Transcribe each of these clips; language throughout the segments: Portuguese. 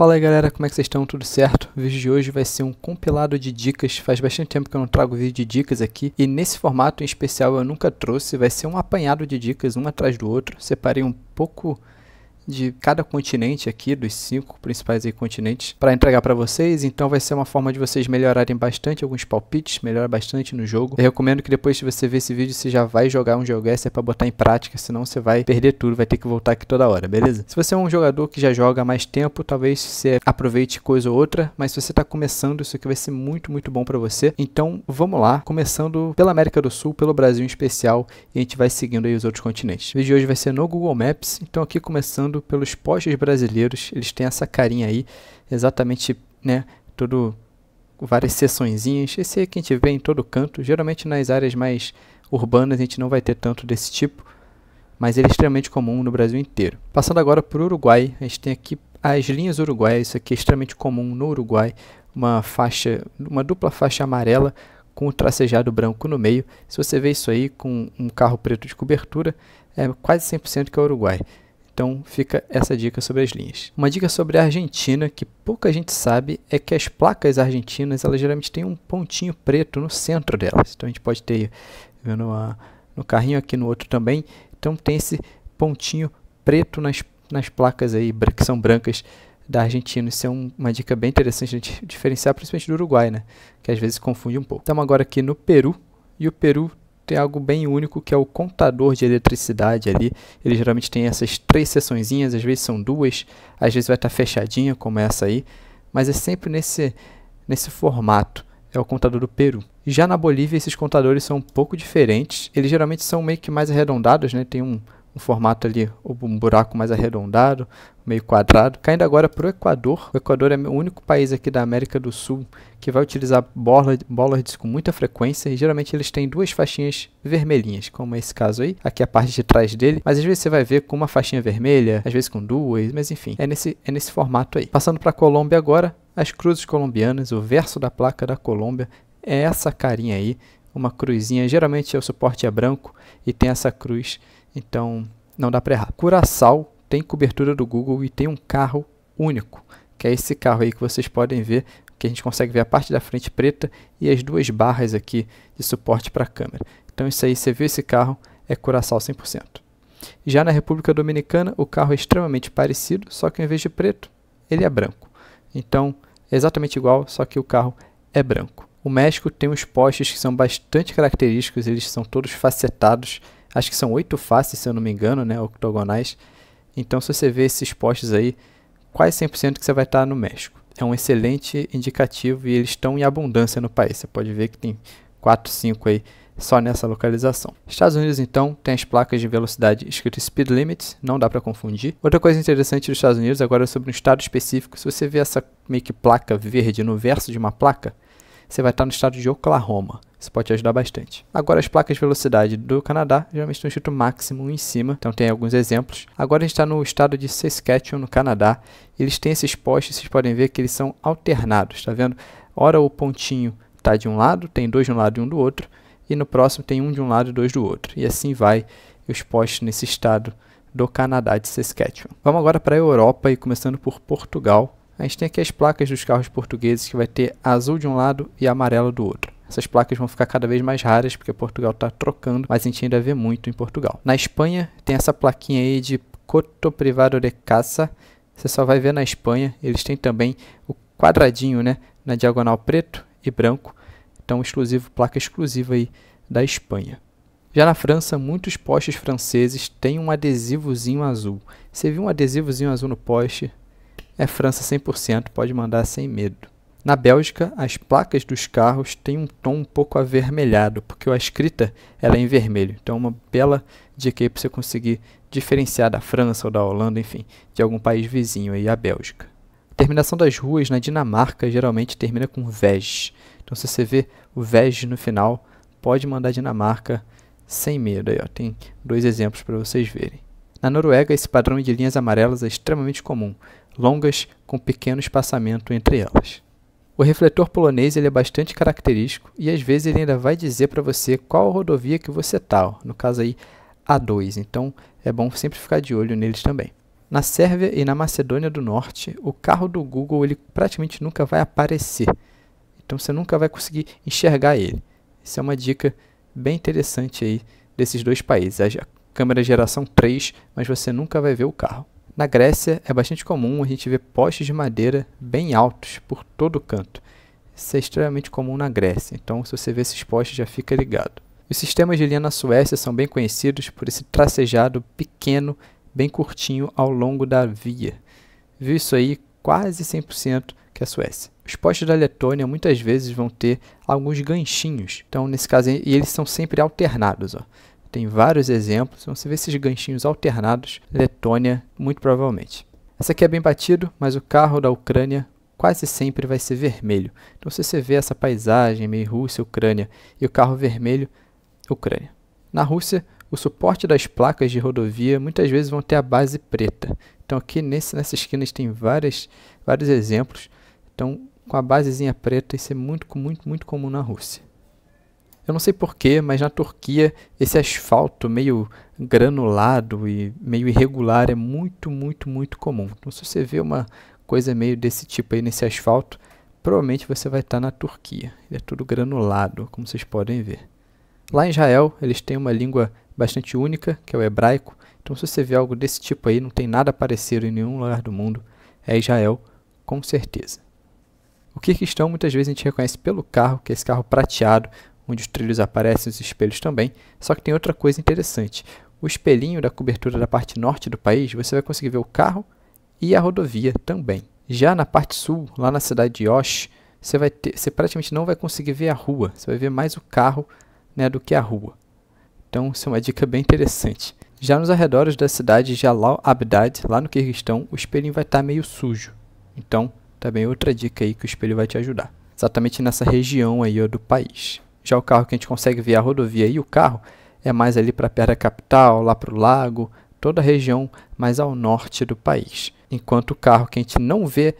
Fala aí galera, como é que vocês estão? Tudo certo? O vídeo de hoje vai ser um compilado de dicas. Faz bastante tempo que eu não trago vídeo de dicas aqui e nesse formato em especial eu nunca trouxe. Vai ser um apanhado de dicas, um atrás do outro. Separei um pouco de cada continente aqui, dos 5 principais aí continentes, para entregar para vocês. Então vai ser uma forma de vocês melhorarem bastante alguns palpites, melhorar bastante no jogo. Eu recomendo que depois que você ver esse vídeo, você já vai jogar um jogo esse, é para botar em prática, senão você vai perder tudo, vai ter que voltar aqui toda hora, beleza? Se você é um jogador que já joga há mais tempo, talvez você aproveite coisa ou outra, mas se você está começando, isso aqui vai ser muito bom para você. Então vamos lá, começando pela América do Sul, pelo Brasil em especial, e a gente vai seguindo aí os outros continentes. O vídeo de hoje vai ser no Google Maps, então aqui começando pelos postes brasileiros, eles têm essa carinha aí, exatamente, né, várias seçõezinhas. Esse aí que a gente vê em todo canto, geralmente nas áreas mais urbanas a gente não vai ter tanto desse tipo, mas ele é extremamente comum no Brasil inteiro. Passando agora para o Uruguai, a gente tem aqui as linhas uruguaias, isso aqui é extremamente comum no Uruguai, uma dupla faixa amarela com o tracejado branco no meio. Se você vê isso aí com um carro preto de cobertura, é quase 100% que é Uruguai. Então fica essa dica sobre as linhas. Uma dica sobre a Argentina, que pouca gente sabe, é que as placas argentinas, elas geralmente têm um pontinho preto no centro delas. Então a gente pode ter, vendo no carrinho aqui no outro também, então tem esse pontinho preto nas placas aí, que são brancas da Argentina. Isso é uma dica bem interessante de diferenciar, principalmente do Uruguai, né? Que às vezes confunde um pouco. Estamos agora aqui no Peru, e o Peru tem algo bem único, que é o contador de eletricidade ali. Ele geralmente tem essas 3 seçõezinhas, às vezes são 2, às vezes vai estar fechadinha, como essa aí, mas é sempre nesse formato, é o contador do Peru. Já na Bolívia, esses contadores são um pouco diferentes, eles geralmente são meio que mais arredondados, né? Tem um formato ali, um buraco mais arredondado, meio quadrado. Caindo agora para o Equador. O Equador é o único país aqui da América do Sul que vai utilizar bollards com muita frequência, e geralmente eles têm 2 faixinhas vermelhinhas, como é esse caso aí. Aqui é a parte de trás dele, mas às vezes você vai ver com uma faixinha vermelha, às vezes com 2, mas enfim, é nesse formato aí. Passando para a Colômbia agora, as cruzes colombianas, o verso da placa da Colômbia é essa carinha aí, uma cruzinha, geralmente o suporte é branco e tem essa cruz. Então, não dá para errar. Curaçao tem cobertura do Google e tem um carro único, que é esse carro aí que vocês podem ver, que a gente consegue ver a parte da frente preta e as 2 barras aqui de suporte para a câmera. Então, isso aí, você viu esse carro, é Curaçao 100%. Já na República Dominicana, o carro é extremamente parecido, só que em vez de preto, ele é branco. Então, é exatamente igual, só que o carro é branco. O México tem uns postes que são bastante característicos, eles são todos facetados. Acho que são 8 faces, se eu não me engano, né, octogonais. Então, se você vê esses postes aí, quase 100% que você vai estar no México. É um excelente indicativo e eles estão em abundância no país. Você pode ver que tem 4, 5 aí só nessa localização. Estados Unidos, então, tem as placas de velocidade escrito Speed Limit, não dá para confundir. Outra coisa interessante dos Estados Unidos, agora é sobre um estado específico. Se você vê essa meio que placa verde no verso de uma placa, você vai estar no estado de Oklahoma. Isso pode te ajudar bastante. Agora as placas de velocidade do Canadá geralmente estão escrito máximo em cima, então tem alguns exemplos. Agora a gente está no estado de Saskatchewan, no Canadá. Eles têm esses postes, vocês podem ver que eles são alternados, tá vendo? Ora o pontinho está de um lado, tem 2 de um lado e um do outro, e no próximo tem 1 de um lado e 2 do outro. E assim vai os postes nesse estado do Canadá de Saskatchewan. Vamos agora para a Europa e começando por Portugal. A gente tem aqui as placas dos carros portugueses que vai ter azul de um lado e amarelo do outro. Essas placas vão ficar cada vez mais raras porque Portugal está trocando, mas a gente ainda vê muito em Portugal. Na Espanha tem essa plaquinha aí de Coto Privado de Casa. Você só vai ver na Espanha. Eles têm também o quadradinho, né, na diagonal preto e branco. Então placa exclusiva aí da Espanha. Já na França, muitos postes franceses têm um adesivozinho azul. Você viu um adesivozinho azul no poste? É França 100%, pode mandar sem medo. Na Bélgica, as placas dos carros têm um tom um pouco avermelhado, porque a escrita ela é em vermelho. Então, uma bela dica aí para você conseguir diferenciar da França ou da Holanda, enfim, de algum país vizinho aí, a Bélgica. A terminação das ruas na Dinamarca geralmente termina com VEG. Então, se você vê o VEG no final, pode mandar Dinamarca sem medo. Aí, ó, tem 2 exemplos para vocês verem. Na Noruega, esse padrão de linhas amarelas é extremamente comum, longas com pequeno espaçamento entre elas. O refletor polonês ele é bastante característico e às vezes ele ainda vai dizer para você qual rodovia que você está, no caso aí A2, então é bom sempre ficar de olho neles também. Na Sérvia e na Macedônia do Norte, o carro do Google ele praticamente nunca vai aparecer. Então você nunca vai conseguir enxergar ele. Essa é uma dica bem interessante aí desses dois países. A câmera geração 3, mas você nunca vai ver o carro. Na Grécia é bastante comum a gente ver postes de madeira bem altos por todo canto. Isso é extremamente comum na Grécia, então se você vê esses postes já fica ligado. Os sistemas de linha na Suécia são bem conhecidos por esse tracejado pequeno, bem curtinho ao longo da via. Viu isso aí? Quase 100% que é a Suécia. Os postes da Letônia muitas vezes vão ter alguns ganchinhos, então nesse caso e eles são sempre alternados. Ó. Tem vários exemplos, então você vê esses ganchinhos alternados, Letônia muito provavelmente. Essa aqui é bem batido, mas o carro da Ucrânia quase sempre vai ser vermelho. Então se você vê essa paisagem meio Rússia, Ucrânia e o carro vermelho, Ucrânia. Na Rússia, o suporte das placas de rodovia muitas vezes vão ter a base preta. Então aqui nessa esquina a gente tem vários exemplos. Então com a basezinha preta isso é muito comum na Rússia. Eu não sei porquê, mas na Turquia esse asfalto meio granulado e meio irregular é muito comum. Então se você vê uma coisa meio desse tipo aí nesse asfalto, provavelmente você vai estar na Turquia. Ele é tudo granulado, como vocês podem ver. Lá em Israel, eles têm uma língua bastante única, que é o hebraico. Então se você vê algo desse tipo aí, não tem nada parecido em nenhum lugar do mundo, é Israel, com certeza. O Quirguistão muitas vezes a gente reconhece pelo carro, que é esse carro prateado, onde os trilhos aparecem, os espelhos também. Só que tem outra coisa interessante. O espelhinho da cobertura da parte norte do país, você vai conseguir ver o carro e a rodovia também. Já na parte sul, lá na cidade de Osh, você praticamente não vai conseguir ver a rua. Você vai ver mais o carro, né, do que a rua. Então, isso é uma dica bem interessante. Já nos arredores da cidade de Jalal Abdad, lá no Quirguistão, o espelhinho vai estar meio sujo. Então, também outra dica aí que o espelho vai te ajudar. Exatamente nessa região aí do país. Já o carro que a gente consegue ver a rodovia e o carro é mais ali para perto da capital, lá para o lago, toda a região mais ao norte do país. Enquanto o carro que a gente não vê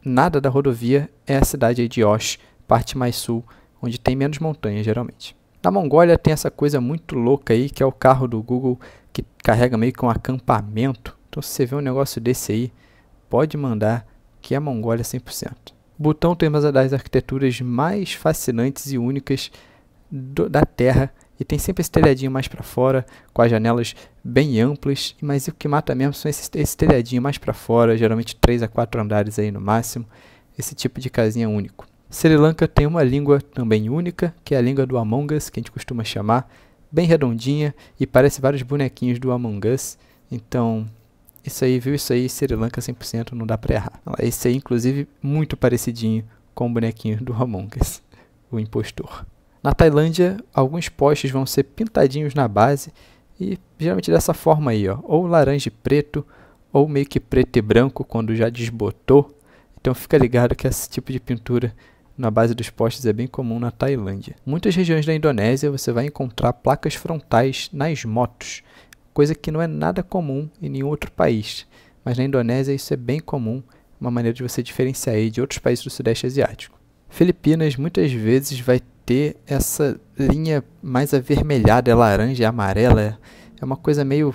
nada da rodovia é a cidade aí de Osh, parte mais sul, onde tem menos montanhas geralmente. Na Mongólia tem essa coisa muito louca aí, que é o carro do Google que carrega meio que um acampamento. Então se você vê um negócio desse aí, pode mandar que é a Mongólia 100%. Butão tem uma das arquiteturas mais fascinantes e únicas da Terra e tem sempre esse telhadinho mais para fora, com as janelas bem amplas, mas o que mata mesmo são esse telhadinho mais para fora, geralmente 3 a 4 andares aí no máximo, esse tipo de casinha único. Sri Lanka tem uma língua também única, que é a língua do Among Us, que a gente costuma chamar, bem redondinha e parece vários bonequinhos do Among Us. Então, isso aí, viu? Isso aí, Sri Lanka 100%, não dá pra errar. Esse aí, inclusive, muito parecidinho com o bonequinho do Among Us, o impostor. Na Tailândia, alguns postes vão ser pintadinhos na base e geralmente dessa forma aí, ó, ou laranja e preto, ou meio que preto e branco quando já desbotou. Então fica ligado que esse tipo de pintura na base dos postes é bem comum na Tailândia. Em muitas regiões da Indonésia você vai encontrar placas frontais nas motos, coisa que não é nada comum em nenhum outro país. Mas na Indonésia isso é bem comum, uma maneira de você diferenciar aí de outros países do Sudeste Asiático. Filipinas muitas vezes vai ter essa linha mais avermelhada, é laranja, é amarela, é uma coisa meio,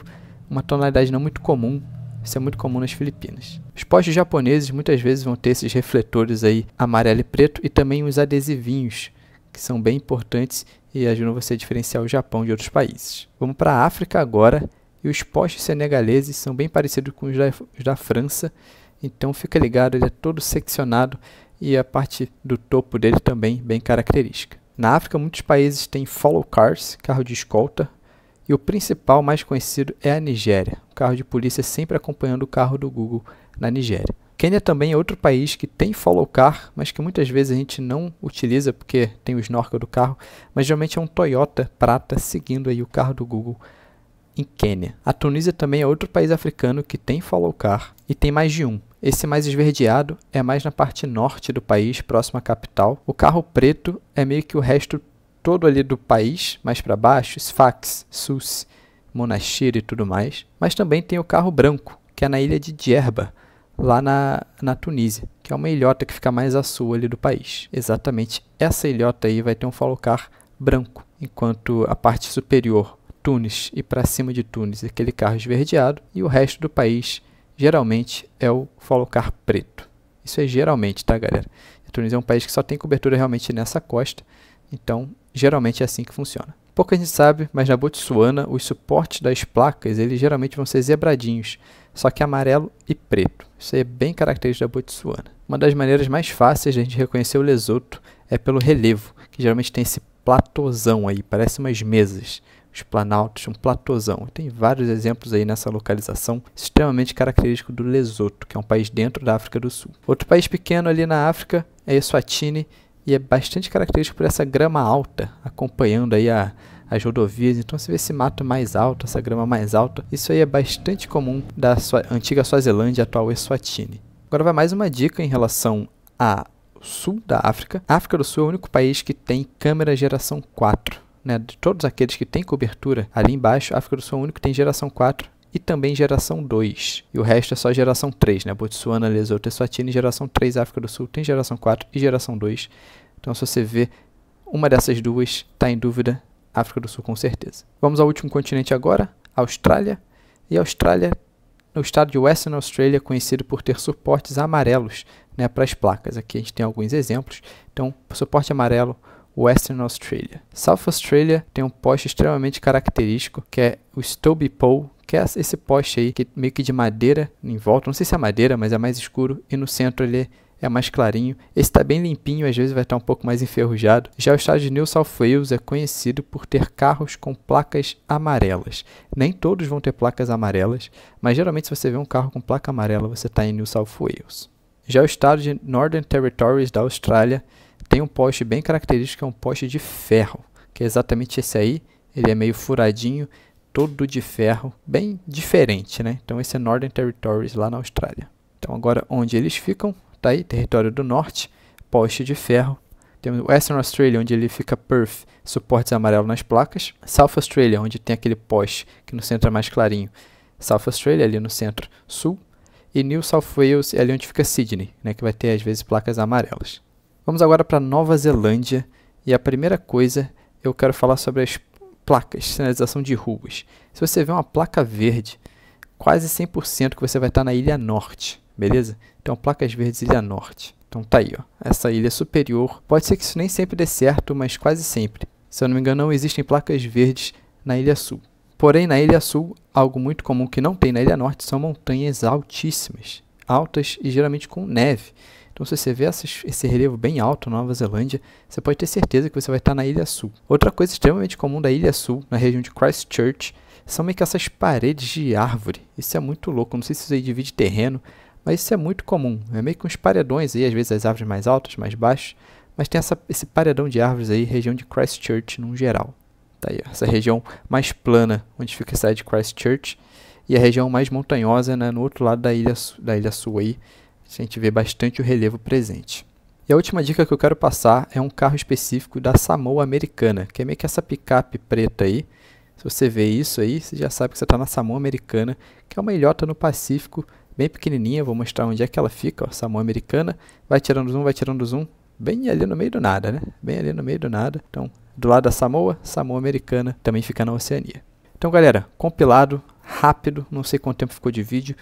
uma tonalidade não muito comum. Isso é muito comum nas Filipinas. Os postes japoneses muitas vezes vão ter esses refletores aí amarelo e preto e também os adesivinhos, que são bem importantes e ajudam você a diferenciar o Japão de outros países. Vamos para a África agora, e os postes senegaleses são bem parecidos com os da França, então fica ligado, ele é todo seccionado e a parte do topo dele também bem característica. Na África muitos países têm follow cars, carro de escolta, e o principal, mais conhecido, é a Nigéria. O carro de polícia sempre acompanhando o carro do Google na Nigéria. Quênia também é outro país que tem follow car, mas que muitas vezes a gente não utiliza porque tem o snorkel do carro, mas geralmente é um Toyota prata seguindo aí o carro do Google em Quênia. A Tunísia também é outro país africano que tem follow car e tem mais de um. Esse mais esverdeado é mais na parte norte do país, próximo à capital. O carro preto é meio que o resto todo ali do país, mais para baixo, Sfax, Sousse, Monastir e tudo mais. Mas também tem o carro branco, que é na ilha de Djerba, lá na Tunísia, que é uma ilhota que fica mais a sul ali do país. Exatamente essa ilhota aí vai ter um follow car branco, enquanto a parte superior, Tunis, e para cima de Tunis, aquele carro esverdeado, e o resto do país geralmente é o Folocar preto. Isso é geralmente, tá, galera? A Tunísia é um país que só tem cobertura realmente nessa costa, então geralmente é assim que funciona. Pouca gente sabe, mas na Botsuana os suportes das placas eles geralmente vão ser zebradinhos, só que amarelo e preto. Isso aí é bem característico da Botsuana. Uma das maneiras mais fáceis de a gente reconhecer o Lesoto é pelo relevo, que geralmente tem esse platôzão aí, parece umas mesas, os planaltos, um platôzão. Tem vários exemplos aí nessa localização, extremamente característico do Lesoto, que é um país dentro da África do Sul. Outro país pequeno ali na África é Eswatini, e é bastante característico por essa grama alta, acompanhando aí as rodovias. Então você vê esse mato mais alto, essa grama mais alta. Isso aí é bastante comum da antiga Suazilândia, atual Eswatini. Agora vai mais uma dica em relação ao sul da África. A África do Sul é o único país que tem câmera geração 4. Né? De todos aqueles que têm cobertura ali embaixo, a África do Sul é o único que tem geração 4 e também geração 2. E o resto é só geração 3, né? Botsuana, Lesoto, Eswatini, geração 3, África do Sul tem geração 4 e geração 2. Então se você vê uma dessas duas, está em dúvida, África do Sul com certeza. Vamos ao último continente agora, Austrália. E a Austrália, no estado de Western Australia, é conhecido por ter suportes amarelos, né, para as placas. Aqui a gente tem alguns exemplos. Então, suporte amarelo, Western Australia. South Australia tem um poste extremamente característico, que é o Stobie Pole, que é esse poste aí, que meio que de madeira em volta. Não sei se é madeira, mas é mais escuro. E no centro ele é mais clarinho. Esse está bem limpinho, às vezes vai estar um pouco mais enferrujado. Já o estado de New South Wales é conhecido por ter carros com placas amarelas. Nem todos vão ter placas amarelas, mas geralmente se você vê um carro com placa amarela, você está em New South Wales. Já o estado de Northern Territories da Austrália tem um poste bem característico, que é um poste de ferro, que é exatamente esse aí. Ele é meio furadinho, todo de ferro, bem diferente, né? Então esse é Northern Territories lá na Austrália. Então agora onde eles ficam, tá aí, território do norte, poste de ferro. Temos Western Australia, onde ele fica Perth, suportes amarelos nas placas. South Australia, onde tem aquele poste que no centro é mais clarinho. South Australia, ali no centro sul. E New South Wales é ali onde fica Sydney, né, que vai ter às vezes placas amarelas. Vamos agora para Nova Zelândia. E a primeira coisa, eu quero falar sobre as placas, sinalização de ruas. Se você vê uma placa verde, quase 100% que você vai estar na Ilha Norte, beleza? Então, placas verdes Ilha Norte. Então tá aí, ó, essa ilha superior. Pode ser que isso nem sempre dê certo, mas quase sempre. Se eu não me engano, não existem placas verdes na Ilha Sul. Porém, na Ilha Sul, algo muito comum que não tem na Ilha Norte são montanhas altíssimas, altas e geralmente com neve. Então, se você vê esse relevo bem alto na Nova Zelândia, você pode ter certeza que você vai estar na Ilha Sul. Outra coisa extremamente comum da Ilha Sul, na região de Christchurch, são meio que essas paredes de árvore. Isso é muito louco, não sei se isso aí divide terreno, mas isso é muito comum. É meio que uns paredões aí, às vezes as árvores mais altas, mais baixas, mas tem esse paredão de árvores aí, região de Christchurch no geral. Tá aí, ó, essa região mais plana, onde fica a cidade de Christchurch, e a região mais montanhosa, né, no outro lado da ilha Sul aí, a gente vê bastante o relevo presente. E a última dica que eu quero passar é um carro específico da Samoa Americana, que é meio que essa picape preta aí. Se você vê isso aí, você já sabe que você está na Samoa Americana, que é uma ilhota no Pacífico, bem pequenininha. Vou mostrar onde é que ela fica, ó, Samoa Americana. Vai tirando zoom, bem ali no meio do nada, né? Bem ali no meio do nada. Então, do lado da Samoa, Samoa Americana também fica na Oceania. Então, galera, compilado, rápido, não sei quanto tempo ficou de vídeo,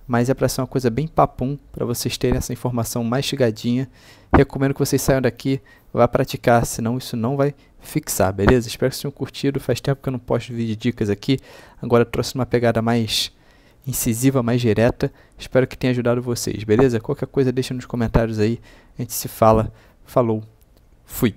mas é para ser uma coisa bem papum, para vocês terem essa informação mastigadinha. Recomendo que vocês saiam daqui, vá praticar, senão isso não vai fixar, beleza? Espero que vocês tenham curtido, faz tempo que eu não posto vídeo de dicas aqui, agora eu trouxe uma pegada mais incisiva, mais direta. Espero que tenha ajudado vocês, beleza? Qualquer coisa deixa nos comentários aí, a gente se fala. Falou, fui!